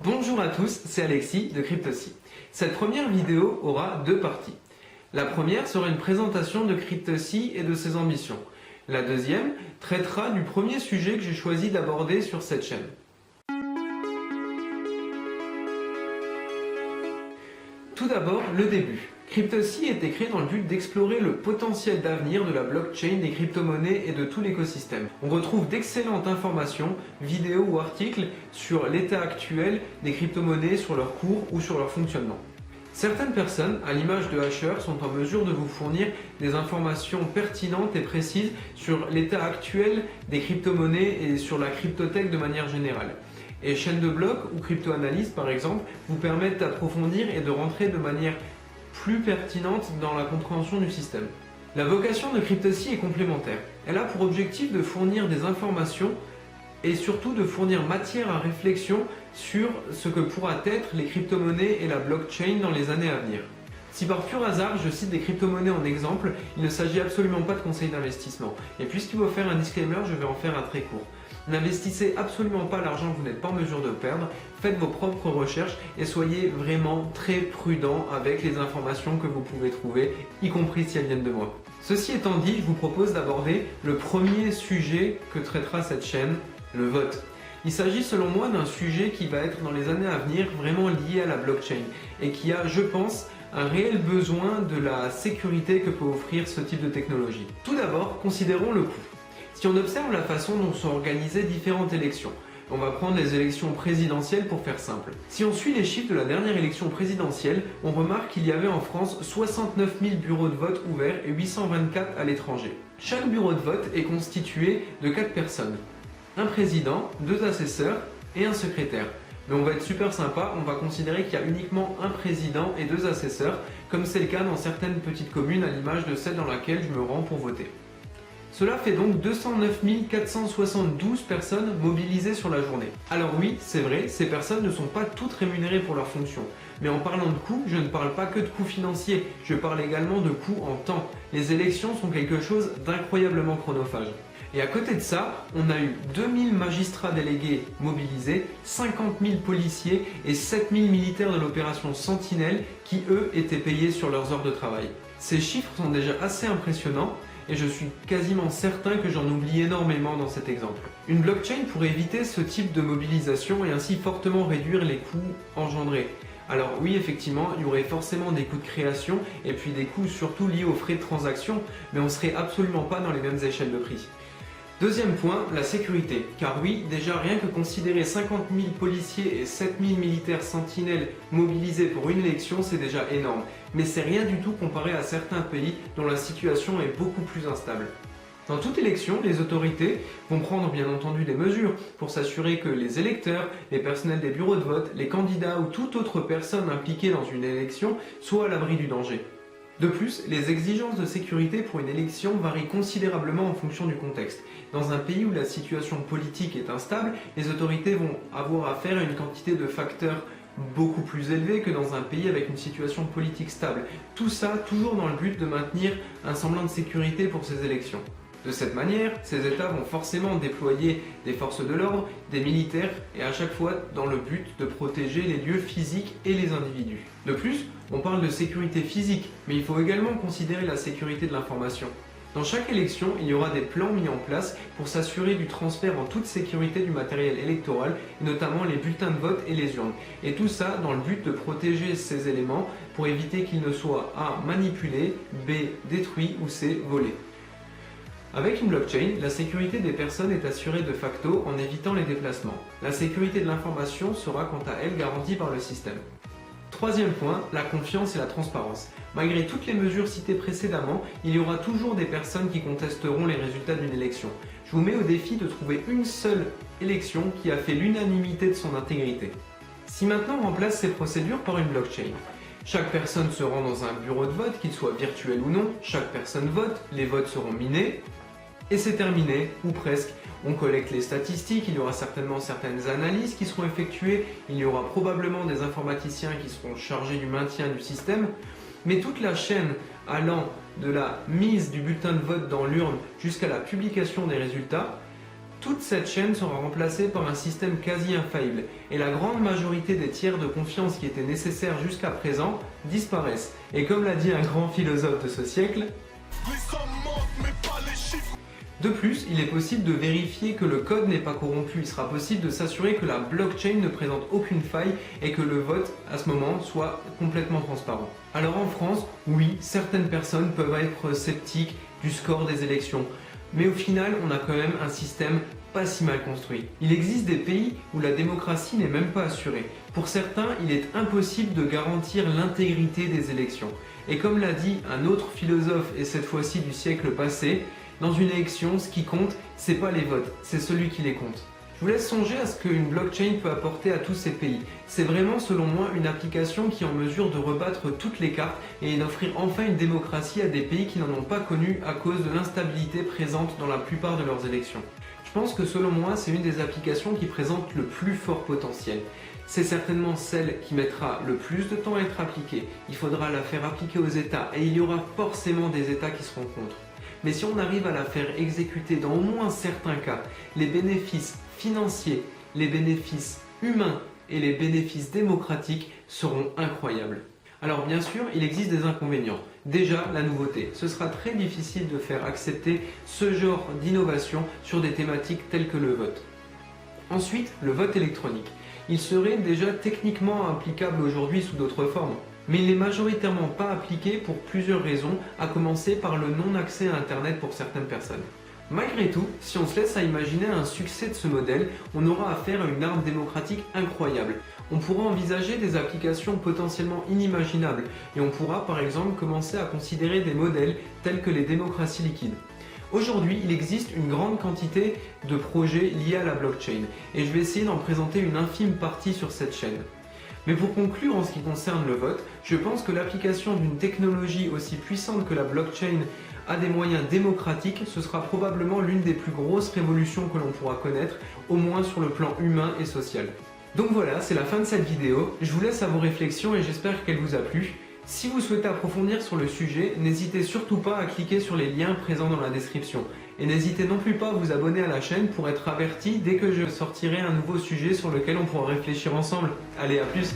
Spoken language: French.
Bonjour à tous, c'est Alexis de Cryptocy. Cette première vidéo aura deux parties. La première sera une présentation de Cryptocy et de ses ambitions. La deuxième traitera du premier sujet que j'ai choisi d'aborder sur cette chaîne. Tout d'abord, le début. Cryptocy a été créé dans le but d'explorer le potentiel d'avenir de la blockchain, des crypto-monnaies et de tout l'écosystème. On retrouve d'excellentes informations, vidéos ou articles sur l'état actuel des crypto-monnaies, sur leur cours ou sur leur fonctionnement. Certaines personnes, à l'image de Hasher, sont en mesure de vous fournir des informations pertinentes et précises sur l'état actuel des crypto-monnaies et sur la cryptothèque de manière générale. Et chaînes de blocs ou crypto-analyse par exemple vous permettent d'approfondir et de rentrer de manière plus pertinente dans la compréhension du système. La vocation de Cryptocy est complémentaire. Elle a pour objectif de fournir des informations et surtout de fournir matière à réflexion sur ce que pourra être les crypto-monnaies et la blockchain dans les années à venir. Si par pur hasard je cite des crypto-monnaies en exemple, il ne s'agit absolument pas de conseils d'investissement. Et puisqu'il faut faire un disclaimer, je vais en faire un très court. N'investissez absolument pas l'argent que vous n'êtes pas en mesure de perdre, faites vos propres recherches et soyez vraiment très prudent avec les informations que vous pouvez trouver, y compris si elles viennent de moi. Ceci étant dit, je vous propose d'aborder le premier sujet que traitera cette chaîne, le vote. Il s'agit selon moi d'un sujet qui va être dans les années à venir vraiment lié à la blockchain et qui a, je pense, un réel besoin de la sécurité que peut offrir ce type de technologie. Tout d'abord, considérons le coût. Si on observe la façon dont sont organisées différentes élections, on va prendre les élections présidentielles pour faire simple. Si on suit les chiffres de la dernière élection présidentielle, on remarque qu'il y avait en France 69 000 bureaux de vote ouverts et 824 à l'étranger. Chaque bureau de vote est constitué de 4 personnes. Un président, 2 assesseurs et un secrétaire. Mais on va être super sympa, on va considérer qu'il y a uniquement un président et 2 assesseurs, comme c'est le cas dans certaines petites communes à l'image de celle dans laquelle je me rends pour voter. Cela fait donc 209 472 personnes mobilisées sur la journée. Alors oui, c'est vrai, ces personnes ne sont pas toutes rémunérées pour leur fonction. Mais en parlant de coûts, je ne parle pas que de coûts financiers, je parle également de coûts en temps. Les élections sont quelque chose d'incroyablement chronophage. Et à côté de ça, on a eu 2000 magistrats délégués mobilisés, 50 000 policiers et 7 000 militaires de l'opération Sentinelle qui eux étaient payés sur leurs heures de travail. Ces chiffres sont déjà assez impressionnants et je suis quasiment certain que j'en oublie énormément dans cet exemple. Une blockchain pourrait éviter ce type de mobilisation et ainsi fortement réduire les coûts engendrés. Alors oui, effectivement, il y aurait forcément des coûts de création et puis des coûts surtout liés aux frais de transaction, mais on ne serait absolument pas dans les mêmes échelles de prix. Deuxième point, la sécurité. Car oui, déjà rien que considérer 50 000 policiers et 7 000 militaires sentinelles mobilisés pour une élection, c'est déjà énorme. Mais c'est rien du tout comparé à certains pays dont la situation est beaucoup plus instable. Dans toute élection, les autorités vont prendre bien entendu des mesures pour s'assurer que les électeurs, les personnels des bureaux de vote, les candidats ou toute autre personne impliquée dans une élection soient à l'abri du danger. De plus, les exigences de sécurité pour une élection varient considérablement en fonction du contexte. Dans un pays où la situation politique est instable, les autorités vont avoir affaire à une quantité de facteurs beaucoup plus élevés que dans un pays avec une situation politique stable. Tout ça toujours dans le but de maintenir un semblant de sécurité pour ces élections. De cette manière, ces États vont forcément déployer des forces de l'ordre, des militaires et à chaque fois dans le but de protéger les lieux physiques et les individus. De plus, on parle de sécurité physique, mais il faut également considérer la sécurité de l'information. Dans chaque élection, il y aura des plans mis en place pour s'assurer du transfert en toute sécurité du matériel électoral, notamment les bulletins de vote et les urnes. Et tout ça dans le but de protéger ces éléments pour éviter qu'ils ne soient A. manipulés, B. détruits ou C. volés. Avec une blockchain, la sécurité des personnes est assurée de facto en évitant les déplacements. La sécurité de l'information sera quant à elle garantie par le système. Troisième point, la confiance et la transparence. Malgré toutes les mesures citées précédemment, il y aura toujours des personnes qui contesteront les résultats d'une élection. Je vous mets au défi de trouver une seule élection qui a fait l'unanimité de son intégrité. Si maintenant on remplace ces procédures par une blockchain, chaque personne se rend dans un bureau de vote, qu'il soit virtuel ou non, chaque personne vote, les votes seront minés, et c'est terminé, ou presque. On collecte les statistiques, il y aura certainement certaines analyses qui seront effectuées, il y aura probablement des informaticiens qui seront chargés du maintien du système, mais toute la chaîne allant de la mise du bulletin de vote dans l'urne jusqu'à la publication des résultats Toute cette chaîne sera remplacée par un système quasi infaillible et la grande majorité des tiers de confiance qui étaient nécessaires jusqu'à présent disparaissent. Et comme l'a dit un grand philosophe de ce siècle, de plus, il est possible de vérifier que le code n'est pas corrompu. Il sera possible de s'assurer que la blockchain ne présente aucune faille et que le vote, à ce moment, soit complètement transparent. Alors en France, oui, certaines personnes peuvent être sceptiques du score des élections. Mais au final, on a quand même un système pas si mal construit. Il existe des pays où la démocratie n'est même pas assurée. Pour certains, il est impossible de garantir l'intégrité des élections. Et comme l'a dit un autre philosophe, et cette fois-ci du siècle passé, dans une élection, ce qui compte, c'est pas les votes, c'est celui qui les compte. Je vous laisse songer à ce qu'une blockchain peut apporter à tous ces pays. C'est vraiment, selon moi, une application qui est en mesure de rebattre toutes les cartes et d'offrir enfin une démocratie à des pays qui n'en ont pas connu à cause de l'instabilité présente dans la plupart de leurs élections. Je pense que selon moi, c'est une des applications qui présente le plus fort potentiel. C'est certainement celle qui mettra le plus de temps à être appliquée. Il faudra la faire appliquer aux États et il y aura forcément des États qui seront contre. Mais si on arrive à la faire exécuter dans au moins certains cas, les bénéfices financiers, les bénéfices humains et les bénéfices démocratiques seront incroyables. Alors bien sûr, il existe des inconvénients. Déjà, la nouveauté. Ce sera très difficile de faire accepter ce genre d'innovation sur des thématiques telles que le vote. Ensuite, le vote électronique. Il serait déjà techniquement applicable aujourd'hui sous d'autres formes. Mais il n'est majoritairement pas appliqué pour plusieurs raisons, à commencer par le non-accès à Internet pour certaines personnes. Malgré tout, si on se laisse à imaginer un succès de ce modèle, on aura affaire à une arme démocratique incroyable. On pourra envisager des applications potentiellement inimaginables et on pourra par exemple commencer à considérer des modèles tels que les démocraties liquides. Aujourd'hui, il existe une grande quantité de projets liés à la blockchain et je vais essayer d'en présenter une infime partie sur cette chaîne. Mais pour conclure en ce qui concerne le vote, je pense que l'application d'une technologie aussi puissante que la blockchain à des moyens démocratiques, ce sera probablement l'une des plus grosses révolutions que l'on pourra connaître, au moins sur le plan humain et social. Donc voilà, c'est la fin de cette vidéo. Je vous laisse à vos réflexions et j'espère qu'elle vous a plu. Si vous souhaitez approfondir sur le sujet, n'hésitez surtout pas à cliquer sur les liens présents dans la description. Et n'hésitez non plus pas à vous abonner à la chaîne pour être averti dès que je sortirai un nouveau sujet sur lequel on pourra réfléchir ensemble. Allez, à plus!